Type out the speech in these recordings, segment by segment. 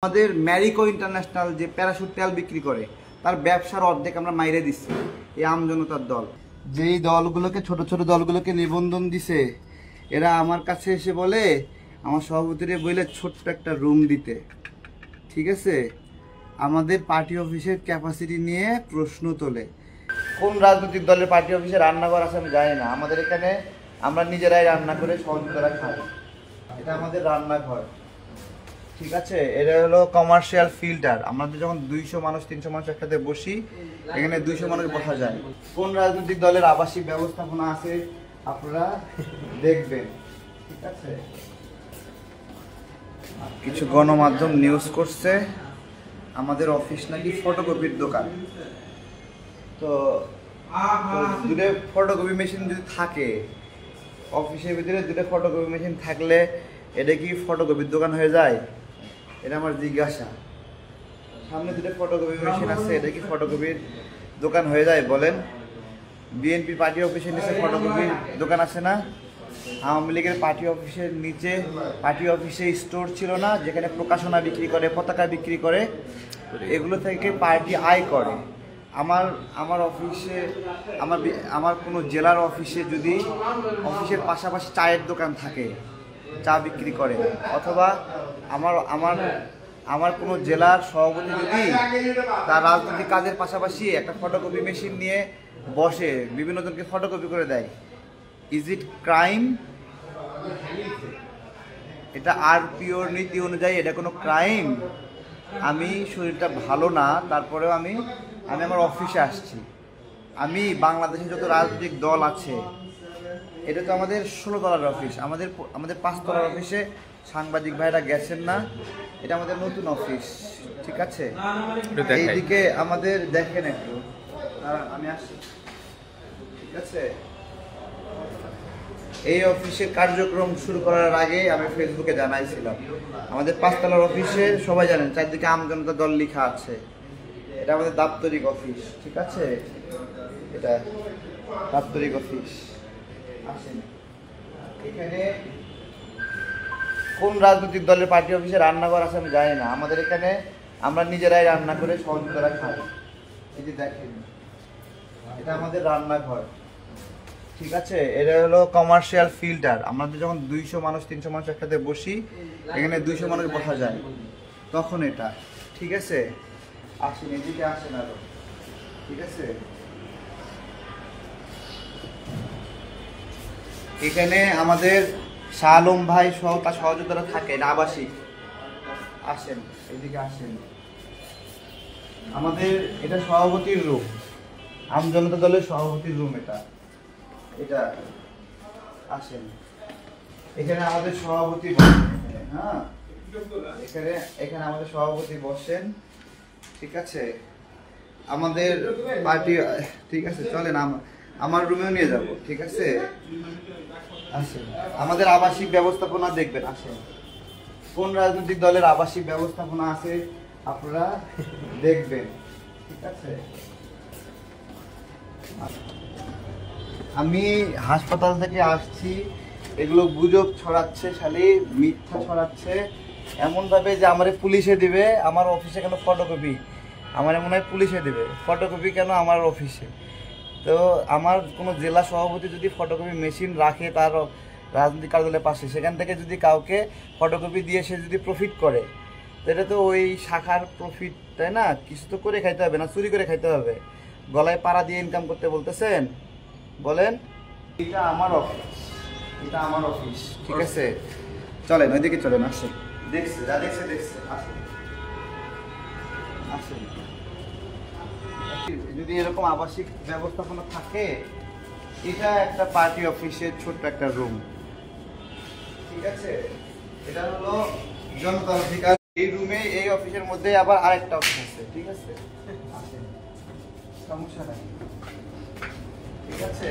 আমাদের ম্যারিকো ইন্টারন্যাশনাল যে প্যারাশুট তেল বিক্রি করে তার ব্যবসার অর্ধেক আমরা মাইরে দিচ্ছি এই আমজনতার দল। যেই দলগুলোকে ছোট ছোট দলগুলোকে নিবন্ধন দিছে এরা আমার কাছে এসে বলে আমার সভাপতিরে বলে ছোট্ট একটা রুম দিতে, ঠিক আছে? আমাদের পার্টি অফিসের ক্যাপাসিটি নিয়ে প্রশ্ন তোলে। কোন রাজনৈতিক দলের পার্টি অফিসে রান্নাঘর আছে আমি জানি না, আমাদের এখানে আমরা নিজেরাই রান্না করে সহযোগিতা খাই। এটা আমাদের রান্নাঘর, ঠিক আছে? এটা হলো কমার্শিয়াল ফিল্টার। আমাদের যখন 200 মানুষ 300 মানুষ একসাথে বসি এখানে 200 মানুষ বসা যায়। কোন রাজনৈতিক দলের আবাসিক ব্যবস্থাপনা আছে আপনারা দেখবেন, ঠিক আছে? কিছু গণমাধ্যম নিউজ করছে আমাদের অফিস নাকি ফটোকপির দোকান। তো দুটো ফটোকপি মেশিন যদি থাকে অফিসের ভিতরে, দুটো ফটোকপি মেশিন থাকলে এটা কি ফটোকপির দোকান হয়ে যায়? এটা আমার জিজ্ঞাসা। সামনে দুটো ফটোকপি মেশিন আছে, এটা কি ফটোকপির দোকান হয়ে যায় বলেন? বিএনপি পার্টি অফিসের নিচে ফটোকপির দোকান আছে না? আওয়ামী লীগের পার্টি অফিসের নিচে পার্টি অফিসে স্টোর ছিল না যেখানে প্রকাশনা বিক্রি করে, পতাকা বিক্রি করে? এগুলো থেকে পার্টি আয় করে। আমার অফিসে আমার কোনো জেলার অফিসে যদি অফিসের পাশাপাশি চায়ের দোকান থাকে, চা বিক্রি করে, অথবা আমার কোনো জেলার সভাপতি যদি তার রাজনৈতিক কাজের পাশাপাশি একটা ফটোকপি মেশিন নিয়ে বসে বিভিন্ন জনকে ফটোকপি করে দেয়, ইজ ইট ক্রাইম? এটা আরপিওর নীতি অনুযায়ী এটা কোনো ক্রাইম? আমি শরীরটা ভালো না, তারপরেও আমি আমার অফিসে আসছি। আমি বাংলাদেশে যত রাজনৈতিক দল আছে, এটা তো আমাদের 16 তলার অফিস, আমাদের 5 তলার অফিসে সাংবাদিক ভাইরা গেছেন না, এটা আমাদের নতুন অফিস, ঠিক আছে? এইদিকে আমাদের দেখেন একটু, আমি আসছি, ঠিক আছে? এই অফিসের কার্যক্রম শুরু করার আগে আমি ফেসবুকে জানাইছিলাম আমাদের 5 তলার অফিসে সবাই জানেন চারদিকে আমজনতা দল লেখা আছে। এটা আমাদের দাপ্তরিক অফিস, ঠিক আছে? এটা দাপ্তরিক অফিস। আসেন, এখানে কোন রাজনৈতিক দলের পার্টি অফিসে রান্নাঘর আছে আমি জানি না, আমাদের এখানে আমরা নিজেরাই রান্না করে সহযোগিতা খাই। এই যে দেখেন এটা আমাদের রান্নাঘর, ঠিক আছে? এটা হলো কমার্শিয়াল ফিল্টার। আমাদের যখন 200 মানুষ 300 মানুষ একসাথে বসি এখানে 200 মানুষ বসা যায় তখন এটা, ঠিক আছে? আসেন, এদিকে আসেন আরো, ঠিক আছে? এখানে আমাদের শাহ আলম ভাই সহ তার সহযোগিতারা থাকে, এটা আবাসিক। আসেন, এদিকে আসেন। আমাদের এটা সভাপতির রুম, আমজনতা দলের সভাপতির রুম এটা আসেন। এখানে আমাদের সভাপতি বসেন, হ্যাঁ এখানে আমাদের সভাপতি বসেন, ঠিক আছে? আমাদের পার্টি, ঠিক আছে? চলেন আমার রুমেও নিয়ে যাব, ঠিক আছে? আসেন, আমাদের আবাসিক ব্যবস্থাপনা দেখবেন। আসেন, কোন রাজনৈতিক দলের আবাসিক ব্যবস্থাপনা আছে আপনারা দেখবেন, ঠিক আছে? আমি হাসপাতাল থেকে আসছি, এগুলো গুজব ছড়াচ্ছে, খালি মিথ্যা ছড়াচ্ছে এমনভাবে যে আমারে পুলিশে দিবে। আমার অফিসে কেন ফটোকপি? আমার মনে হয় পুলিশে দিবে ফটোকপি কেন আমার অফিসে? তো আমার কোনো জেলা সভাপতি যদি ফটোকপি মেশিন রাখে তার রাজনৈতিক কার্যালয়ের পাশে, সেখান থেকে যদি কাউকে ফটোকপি দিয়ে সে যদি প্রফিট করে, তো এটা তো ওই শাখার প্রফিট, তাই না? কিছু তো করে খাইতে হবে, না চুরি করে খাইতে হবে? গলায় পাড়া দিয়ে ইনকাম করতে বলতেছেন? বলেন। এটা আমার অফিস, এটা আমার অফিস, ঠিক আছে? চলেন ওইদিকে চলেন। আসেন, দেখছে যা দেখছে আসেন আসেন। যদি এরকম আবাসিক ব্যবস্থাপনা থাকে, এটা একটা পার্টি অফিসের ছোট্ট একটা রুম, ঠিক আছে? এটা হলো জনতা অধিকার। এই রুমে এই অফিসের মধ্যে আবার আরেকটা অফিস আছে, ঠিক আছে? আসেন, সমস্যা নাই, ঠিক আছে?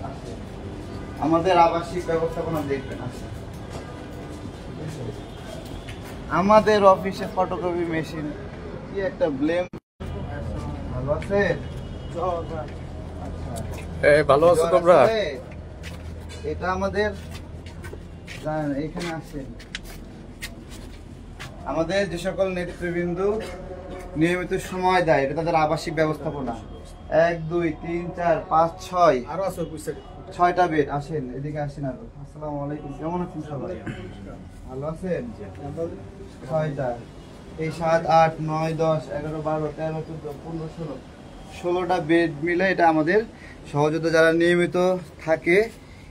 আসেন, আমাদের আবাসিক ব্যবস্থাপনা দেখবেন। আসেন, আমাদের অফিসে ফটোকপি মেশিন কি একটা ব্লেম। ভালো আছে? ভালো আছো তোমরা? এটা আমাদের, এখানে আসেন, আমাদের যে সকল নেতৃবৃন্দ নিয়মিত সময় দেয়, এটা তাদের আবাসিক ব্যবস্থাপনা। 1 2 3 4 5 6 আরো আছে 6টা বেড। আসেন এদিকে আসেন আরো। আসসালামু আলাইকুম, কেমন আছেন সবাই? ভালো আছেন? 6টা, এই 7 8 9 10 11 12 13 14 15 16 16টা বেড মিলে এটা আমাদের সহযোদ্ধা যারা নিয়মিত থাকে।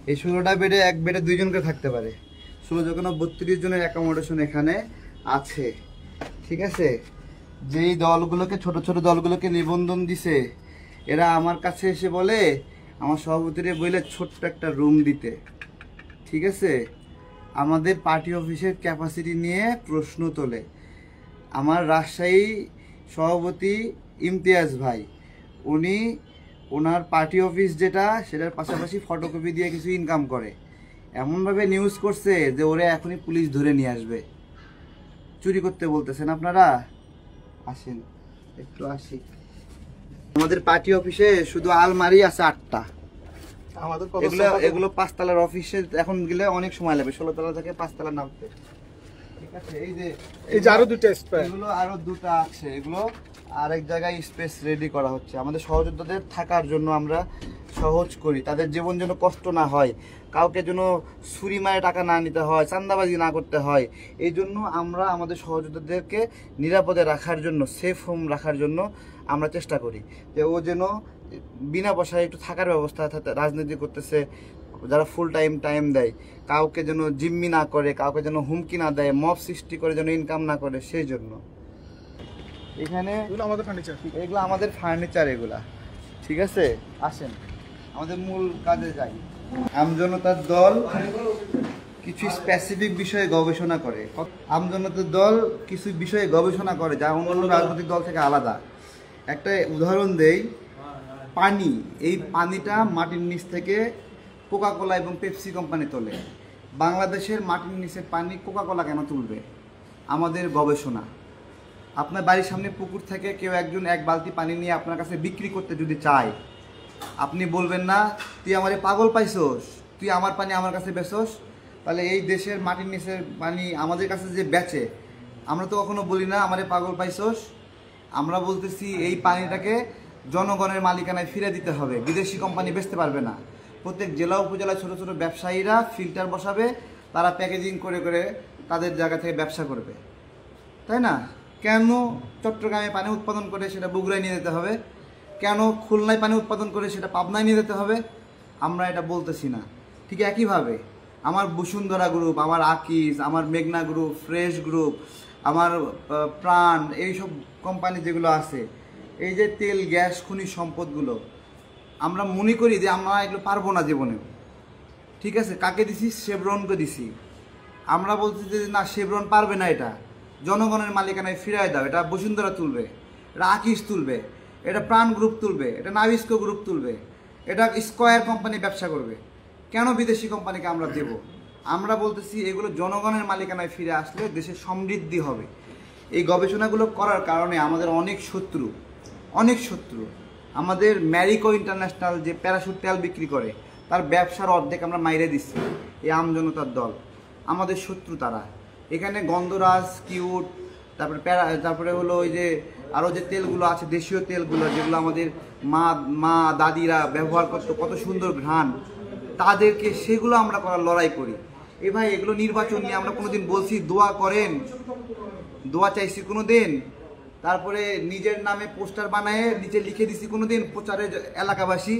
এই 16টা বেডে এক বেডে 2 জন করে থাকতে পারে। 16 কোনো 32 জনের অ্যাকোমোডেশন এখানে আছে। ঠিক আছে, যেই দলগুলোকে ছোট ছোট দলগুলোকে নিবন্ধন দিছে, এরা আমার কাছে এসে বলে আমার সভাপতিরে বলে ছোট্ট একটা রুম দিতে। ঠিক আছে, আমাদের পার্টি অফিসের ক্যাপাসিটি নিয়ে প্রশ্ন তোলে। আমার রাজশাহী সভাপতি ইমতিয়াজ ভাই, উনি ওনার পার্টি অফিস যেটা, সেটার পাশাপাশি ফটোকপি দিয়ে কিছু ইনকাম করে। এমনভাবে নিউজ করছে যে ওরে এখনই পুলিশ ধরে নিয়ে আসবে। চুরি করতে বলতেছেন আপনারা? আসেন একটু আসি। আমাদের পার্টি অফিসে শুধু আলমারি আছে 8টা। আমাদের এগুলো 5 তলার অফিসে এখন গেলে অনেক সময় লাগবে, 16 তলা থেকে 5 তলা নামতে। ঠিক আছে, এই যে আরো দুটো স্পেস, এগুলো আরো 2টা আছে। এগুলো আরেক জায়গায় স্পেস রেডি করা হচ্ছে আমাদের সহযোদ্ধাদের থাকার জন্য। আমরা সহজ করি, তাদের জীবন যেন কষ্ট না হয়, কাউকে যেন ছুরি মারে টাকা না নিতে হয়, চাঁদাবাজি না করতে হয়। এই জন্য আমরা আমাদের সহযোদ্ধাদেরকে নিরাপদে রাখার জন্য, সেফ হোম রাখার জন্য আমরা চেষ্টা করি যে ও যেন বিনা পয়সায় একটু থাকার ব্যবস্থা। রাজনীতি করতেছে যারা ফুল টাইম দেয়, কাউকে যেন জিম্মি না করে, কাউকে যেন হুমকি না দেয়, মব সৃষ্টি করে যেন ইনকাম না করে, সেই জন্য এখানে এগুলো আমাদের ফার্নিচার। এগুলো আমাদের ফার্নিচার এগুলা। ঠিক আছে, আসেন আমাদের মূল কাজে যাই। আমজনতার দল কিছু স্পেসিফিক বিষয়ে গবেষণা করে। আমজনতার দল কিছু বিষয়ে গবেষণা করে যা অন্যান্য রাজনৈতিক দল থেকে আলাদা। একটা উদাহরণ দেই, পানি। এই পানিটা মাটির নিচ থেকে কোকাকোলা এবং পেপসি কোম্পানি তোলে। বাংলাদেশের মাটির নিচের পানি কোকাকোলা কেন তুলবে? আমাদের গবেষণা। আপনার বাড়ির সামনে পুকুর থেকে কেউ একজন 1 বালতি পানি নিয়ে আপনার কাছে বিক্রি করতে যদি চায়, আপনি বলবেন না তুই আমারে পাগল পাইছস, তুই আমার পানি আমার কাছে বেচস? তাহলে এই দেশের মাটির নিচের পানি আমাদের কাছে যে বেচে, আমরা তো কখনো বলি না আমারে পাগল পাইছস। আমরা বলতেছি এই পানিটাকে জনগণের মালিকানায় ফিরে দিতে হবে, বিদেশি কোম্পানি বেচতে পারবে না। প্রত্যেক জেলা উপজেলায় ছোট ছোট ব্যবসায়ীরা ফিল্টার বসাবে, তারা প্যাকেজিং করে করে তাদের জায়গা থেকে ব্যবসা করবে, তাই না? কেন চট্টগ্রামে পানি উৎপাদন করে সেটা বগুড়ায় নিয়ে যেতে হবে? কেন খুলনায় পানি উৎপাদন করে সেটা পাবনায় নিয়ে যেতে হবে? আমরা এটা বলতেছি না। ঠিক একইভাবে আমার বসুন্ধরা গ্রুপ, আমার আকিজ, আমার মেঘনা গ্রুপ, ফ্রেশ গ্রুপ, আমার প্রাণ, এইসব কোম্পানি যেগুলো আছে, এই যে তেল গ্যাস খনিজ সম্পদগুলো, আমরা মনে করি যে আমরা এগুলো পারবো না জীবনেও। ঠিক আছে, কাকে দিছি? শেভরনকে দিছি। আমরা বলছি যে না, শেভরন পারবে না, এটা জনগণের মালিকানায় ফিরায় দাও। এটা বসুন্ধরা তুলবে, এটা আকিজ তুলবে, এটা প্রাণ গ্রুপ তুলবে, এটা নাবিস্কো গ্রুপ তুলবে, এটা স্কয়ার কোম্পানি ব্যবসা করবে। কেন বিদেশি কোম্পানিকে আমরা দেব? আমরা বলতেছি এগুলো জনগণের মালিকানায় ফিরে আসলে দেশের সমৃদ্ধি হবে। এই গবেষণাগুলো করার কারণে আমাদের অনেক শত্রু। আমাদের ম্যারিকো ইন্টারন্যাশনাল যে প্যারাশুট তেল বিক্রি করে, তার ব্যবসার অর্ধেক আমরা মাইরে দিচ্ছি। এই আমজনতার দল আমাদের শত্রু তারা। এখানে গন্ধরাজ, কিউট, তারপরে হলো ওই যে আরও যে তেলগুলো আছে, দেশীয় তেলগুলো যেগুলো আমাদের মা দাদিরা ব্যবহার করতো, কত সুন্দর ঘ্রাণ, তাদেরকে সেগুলো আমরা করার লড়াই করি। এ ভাই, এগুলো নির্বাচন নিয়ে আমরা কোনোদিন বলছি দোয়া করেন? দোয়া চাইছি কোনো দিন? তারপরে নিজের নামে পোস্টার বানায় নিচে লিখে দিছি কোনো দিন? প্রচারে এলাকাবাসী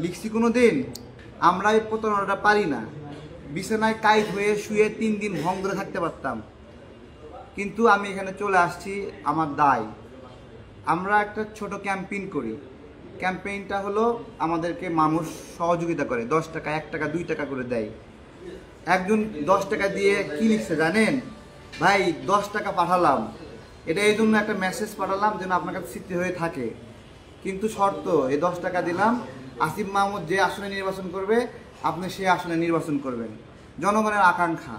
লিখছি কোনো দিন? আমরা এই প্রতারণাটা পারি না। বিছানায় কাইট হয়ে শুয়ে 3 দিন ভং ধরে থাকতে পারতাম, কিন্তু আমি এখানে চলে আসছি, আমার দায়। আমরা একটা ছোট ক্যাম্পেইন করি। ক্যাম্পেইনটা হলো আমাদেরকে মানুষ সহযোগিতা করে, 10 টাকা, 1 টাকা, 2 টাকা করে দেয়। একজন 10 টাকা দিয়ে কি লিখছে জানেন? ভাই 10 টাকা পাঠালাম, এটা এই জন্য একটা মেসেজ পাঠালাম যেন আপনার কাছে স্মৃতি হয়ে থাকে, কিন্তু শর্ত এই 10 টাকা দিলাম, আসিফ মাহমুদ যে আসনে নির্বাচন করবে আপনি সেই আসনে নির্বাচন করবেন। জনগণের আকাঙ্ক্ষা।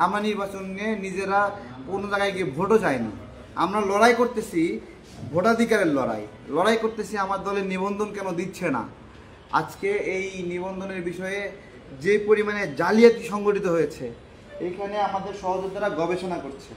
আমরা নির্বাচন নিয়ে নিজেরা কোনো জায়গায় গিয়ে ভোটও চাইনি। আমরা লড়াই করতেছি, ভোটাধিকারের লড়াই করতেছি। আমার দলের নিবন্ধন কেন দিচ্ছে না? আজকে এই নিবন্ধনের বিষয়ে যে পরিমাণে জালিয়াতি সংগঠিত হয়েছে, এইখানে আমাদের সহযোদ্ধারা গবেষণা করছে।